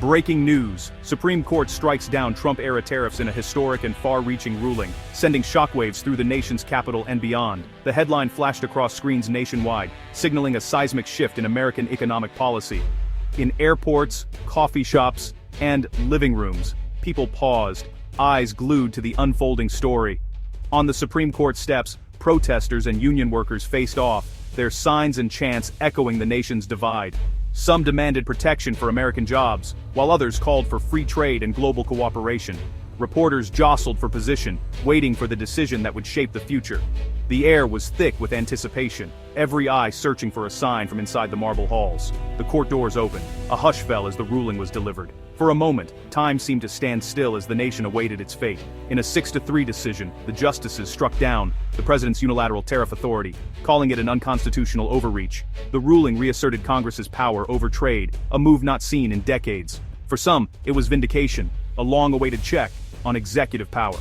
Breaking news: Supreme Court strikes down Trump-era tariffs in a historic and far-reaching ruling, sending shockwaves through the nation's capital and beyond. The headline flashed across screens nationwide, signaling a seismic shift in American economic policy. In airports, coffee shops, and living rooms, people paused, eyes glued to the unfolding story. On the Supreme Court steps, protesters and union workers faced off, their signs and chants echoing the nation's divide. Some demanded protection for American jobs, while others called for free trade and global cooperation. Reporters jostled for position, waiting for the decision that would shape the future. The air was thick with anticipation, every eye searching for a sign from inside the marble halls. The court doors opened. A hush fell as the ruling was delivered. For a moment, time seemed to stand still as the nation awaited its fate. In a 6-3 decision, the justices struck down the president's unilateral tariff authority, calling it an unconstitutional overreach. The ruling reasserted Congress's power over trade, a move not seen in decades. For some, it was vindication, a long-awaited check on executive power.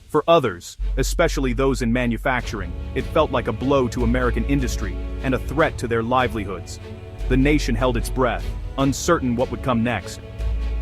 For others, especially those in manufacturing, it felt like a blow to American industry and a threat to their livelihoods. The nation held its breath, uncertain what would come next.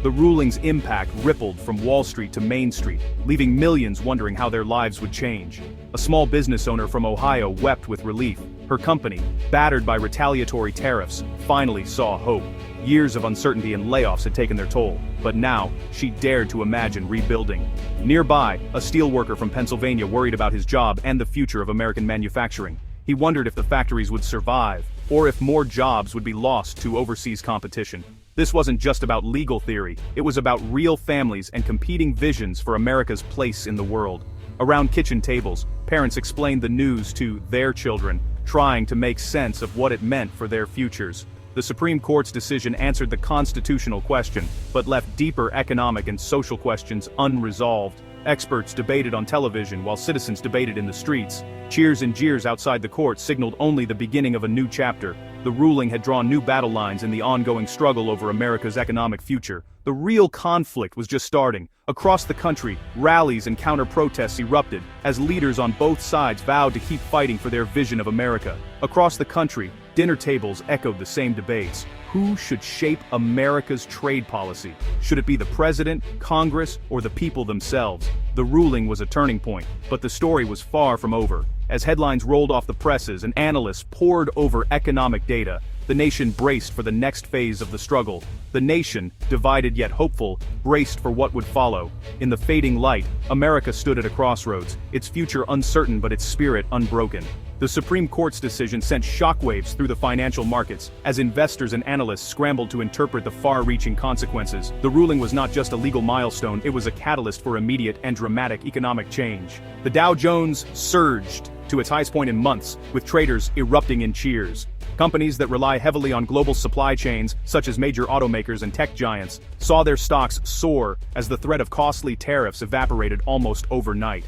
The ruling's impact rippled from Wall Street to Main Street, leaving millions wondering how their lives would change. A small business owner from Ohio wept with relief. Her company, battered by retaliatory tariffs, finally saw hope. Years of uncertainty and layoffs had taken their toll, but now, she dared to imagine rebuilding. Nearby, a steelworker from Pennsylvania worried about his job and the future of American manufacturing. He wondered if the factories would survive, or if more jobs would be lost to overseas competition. This wasn't just about legal theory, it was about real families and competing visions for America's place in the world. Around kitchen tables, parents explained the news to their children, trying to make sense of what it meant for their futures. The Supreme Court's decision answered the constitutional question, but left deeper economic and social questions unresolved. Experts debated on television while citizens debated in the streets. Cheers and jeers outside the court signaled only the beginning of a new chapter. The ruling had drawn new battle lines in the ongoing struggle over America's economic future. The real conflict was just starting. Across the country, rallies and counter-protests erupted, as leaders on both sides vowed to keep fighting for their vision of America. Across the country, dinner tables echoed the same debates. Who should shape America's trade policy? Should it be the president, Congress, or the people themselves? The ruling was a turning point, but the story was far from over. As headlines rolled off the presses and analysts pored over economic data, the nation braced for the next phase of the struggle. The nation, divided yet hopeful, braced for what would follow. In the fading light, America stood at a crossroads, its future uncertain but its spirit unbroken. The Supreme Court's decision sent shockwaves through the financial markets, as investors and analysts scrambled to interpret the far-reaching consequences. The ruling was not just a legal milestone, it was a catalyst for immediate and dramatic economic change. The Dow Jones surged to its highest point in months, with traders erupting in cheers. Companies that rely heavily on global supply chains, such as major automakers and tech giants, saw their stocks soar as the threat of costly tariffs evaporated almost overnight.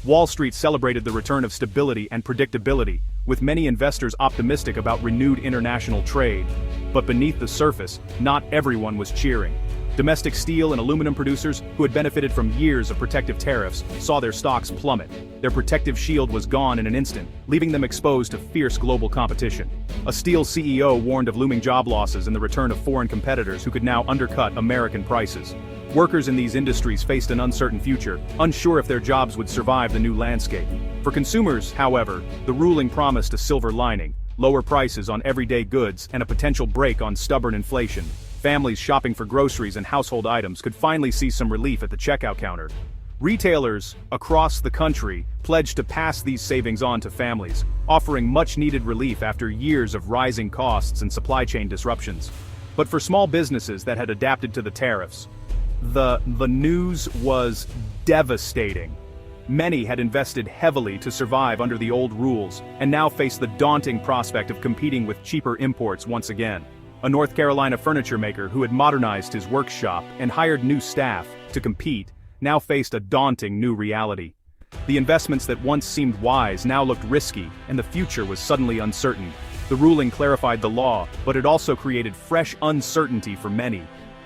Wall Street celebrated the return of stability and predictability, with many investors optimistic about renewed international trade. But beneath the surface, not everyone was cheering. Domestic steel and aluminum producers, who had benefited from years of protective tariffs, saw their stocks plummet. Their protective shield was gone in an instant, leaving them exposed to fierce global competition. A steel CEO warned of looming job losses and the return of foreign competitors who could now undercut American prices. Workers in these industries faced an uncertain future, unsure if their jobs would survive the new landscape. For consumers, however, the ruling promised a silver lining: lower prices on everyday goods and a potential break on stubborn inflation. Families shopping for groceries and household items could finally see some relief at the checkout counter. Retailers across the country pledged to pass these savings on to families, offering much-needed relief after years of rising costs and supply chain disruptions. But for small businesses that had adapted to the tariffs, the news was devastating. Many had invested heavily to survive under the old rules, and now faced the daunting prospect of competing with cheaper imports once again. A North Carolina furniture maker who had modernized his workshop and hired new staff to compete now faced a daunting new reality. The investments that once seemed wise now looked risky, and the future was suddenly uncertain. The ruling clarified the law, but it also created fresh uncertainty for many.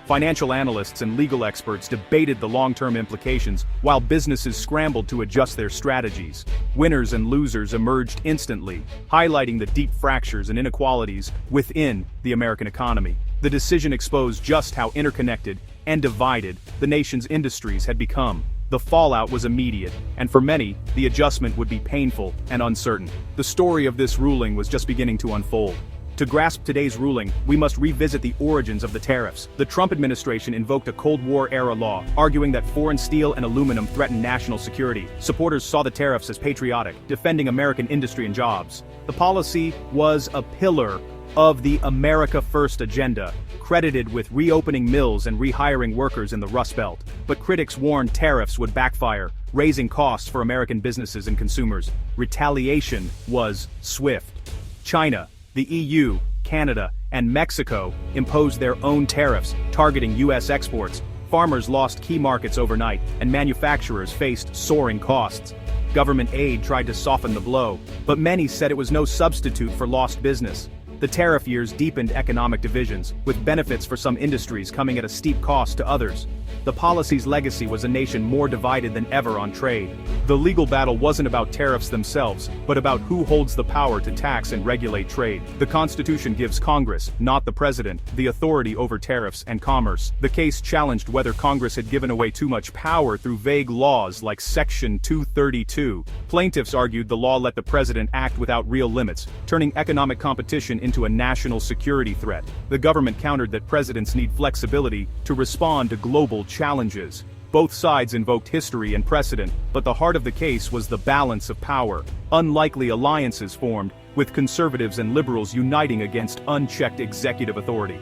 Financial analysts and legal experts debated the long-term implications, while businesses scrambled to adjust their strategies. Winners and losers emerged instantly, highlighting the deep fractures and inequalities within the American economy. The decision exposed just how interconnected and divided the nation's industries had become. The fallout was immediate, and for many, the adjustment would be painful and uncertain. The story of this ruling was just beginning to unfold. To grasp today's ruling, we must revisit the origins of the tariffs. The Trump administration invoked a Cold War-era law, arguing that foreign steel and aluminum threatened national security. Supporters saw the tariffs as patriotic, defending American industry and jobs. The policy was a pillar of the America First agenda, credited with reopening mills and rehiring workers in the Rust Belt. But critics warned tariffs would backfire, raising costs for American businesses and consumers. Retaliation was swift. China, the EU, Canada, and Mexico imposed their own tariffs, targeting U.S. exports. Farmers lost key markets overnight, and manufacturers faced soaring costs. Government aid tried to soften the blow, but many said it was no substitute for lost business. The tariff years deepened economic divisions, with benefits for some industries coming at a steep cost to others. The policy's legacy was a nation more divided than ever on trade. The legal battle wasn't about tariffs themselves, but about who holds the power to tax and regulate trade. The Constitution gives Congress, not the President, the authority over tariffs and commerce. The case challenged whether Congress had given away too much power through vague laws like Section 232. Plaintiffs argued the law let the President act without real limits, turning economic competition into a national security threat. The government countered that presidents need flexibility to respond to global challenges. Both sides invoked history and precedent, but the heart of the case was the balance of power. Unlikely alliances formed, with conservatives and liberals uniting against unchecked executive authority.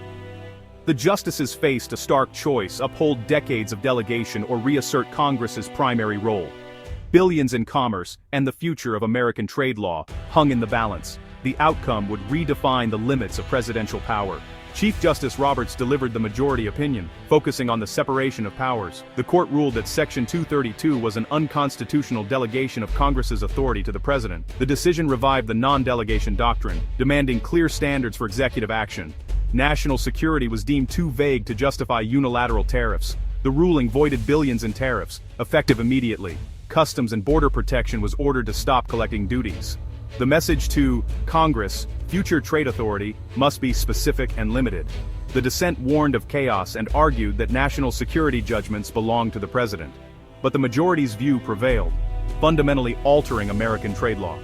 The justices faced a stark choice: uphold decades of delegation or reassert Congress's primary role. Billions in commerce and the future of American trade law hung in the balance. The outcome would redefine the limits of presidential power. Chief Justice Roberts delivered the majority opinion, focusing on the separation of powers. The court ruled that Section 232 was an unconstitutional delegation of Congress's authority to the president. The decision revived the non-delegation doctrine, demanding clear standards for executive action. National security was deemed too vague to justify unilateral tariffs. The ruling voided billions in tariffs, effective immediately. Customs and Border Protection was ordered to stop collecting duties. The message to Congress, future trade authority, must be specific and limited. The dissent warned of chaos and argued that national security judgments belong to the president. But the majority's view prevailed, fundamentally altering American trade law.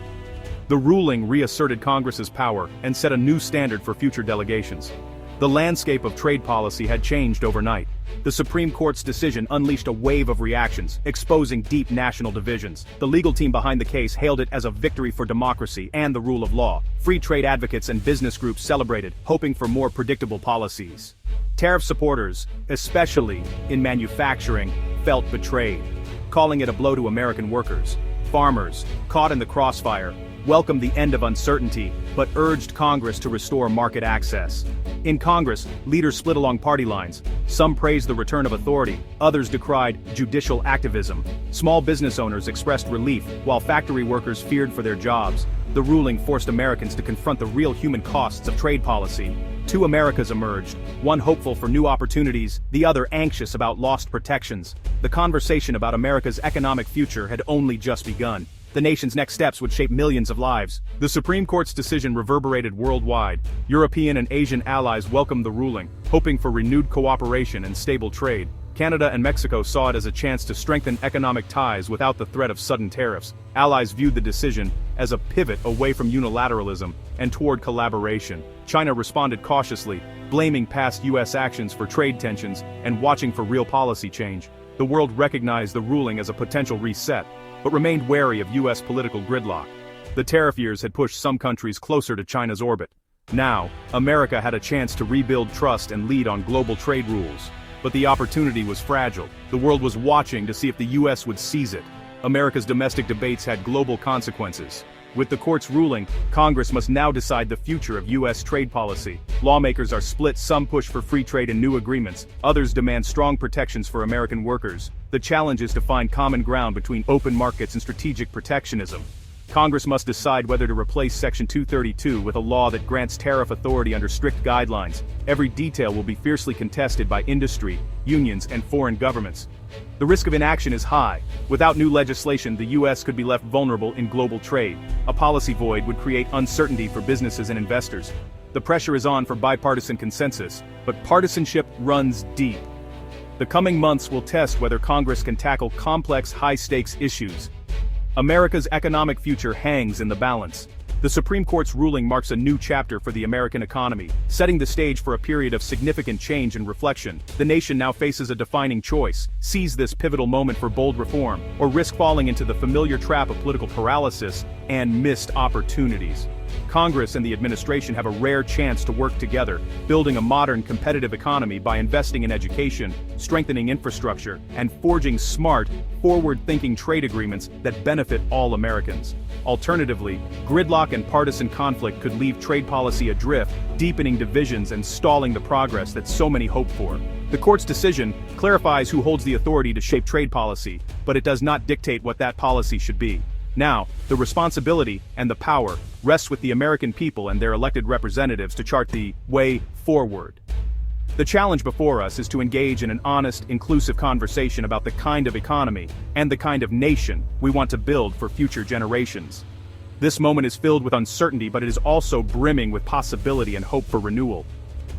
The ruling reasserted Congress's power and set a new standard for future delegations. The landscape of trade policy had changed overnight. The Supreme Court's decision unleashed a wave of reactions, exposing deep national divisions. The legal team behind the case hailed it as a victory for democracy and the rule of law. Free trade advocates and business groups celebrated, hoping for more predictable policies. Tariff supporters, especially in manufacturing, felt betrayed, calling it a blow to American workers. Farmers, caught in the crossfire, welcomed the end of uncertainty, but urged Congress to restore market access. In Congress, leaders split along party lines. Some praised the return of authority, others decried judicial activism. Small business owners expressed relief, while factory workers feared for their jobs. The ruling forced Americans to confront the real human costs of trade policy. Two Americas emerged, one hopeful for new opportunities, the other anxious about lost protections. The conversation about America's economic future had only just begun. The nation's next steps would shape millions of lives. The Supreme Court's decision reverberated worldwide. European and Asian allies welcomed the ruling, hoping for renewed cooperation and stable trade. Canada and Mexico saw it as a chance to strengthen economic ties without the threat of sudden tariffs. Allies viewed the decision as a pivot away from unilateralism and toward collaboration. China responded cautiously, blaming past U.S. actions for trade tensions and watching for real policy change. The world recognized the ruling as a potential reset, but remained wary of U.S. political gridlock. The tariff years had pushed some countries closer to China's orbit. Now, America had a chance to rebuild trust and lead on global trade rules. But the opportunity was fragile. The world was watching to see if the U.S. would seize it. America's domestic debates had global consequences. With the court's ruling, Congress must now decide the future of U.S. trade policy. Lawmakers are split. Some push for free trade and new agreements, others demand strong protections for American workers. The challenge is to find common ground between open markets and strategic protectionism. Congress must decide whether to replace Section 232 with a law that grants tariff authority under strict guidelines. Every detail will be fiercely contested by industry, unions, and foreign governments. The risk of inaction is high. Without new legislation, the U.S. could be left vulnerable in global trade. A policy void would create uncertainty for businesses and investors. The pressure is on for bipartisan consensus, but partisanship runs deep. The coming months will test whether Congress can tackle complex, high-stakes issues. America's economic future hangs in the balance. The Supreme Court's ruling marks a new chapter for the American economy, setting the stage for a period of significant change and reflection. The nation now faces a defining choice: seize this pivotal moment for bold reform, or risk falling into the familiar trap of political paralysis and missed opportunities. Congress and the administration have a rare chance to work together, building a modern, competitive economy by investing in education, strengthening infrastructure, and forging smart, forward-thinking trade agreements that benefit all Americans. Alternatively, gridlock and partisan conflict could leave trade policy adrift, deepening divisions and stalling the progress that so many hope for. The court's decision clarifies who holds the authority to shape trade policy, but it does not dictate what that policy should be. Now, the responsibility and the power rests with the American people and their elected representatives to chart the way forward. The challenge before us is to engage in an honest, inclusive conversation about the kind of economy and the kind of nation we want to build for future generations. This moment is filled with uncertainty, but it is also brimming with possibility and hope for renewal.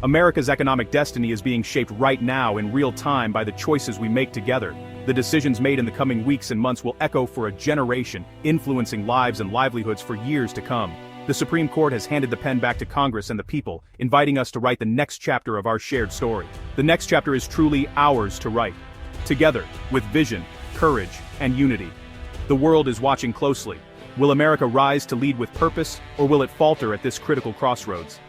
America's economic destiny is being shaped right now in real time by the choices we make together. The decisions made in the coming weeks and months will echo for a generation, influencing lives and livelihoods for years to come. The Supreme Court has handed the pen back to Congress and the people, inviting us to write the next chapter of our shared story. The next chapter is truly ours to write. Together, with vision, courage, and unity. The world is watching closely. Will America rise to lead with purpose, or will it falter at this critical crossroads?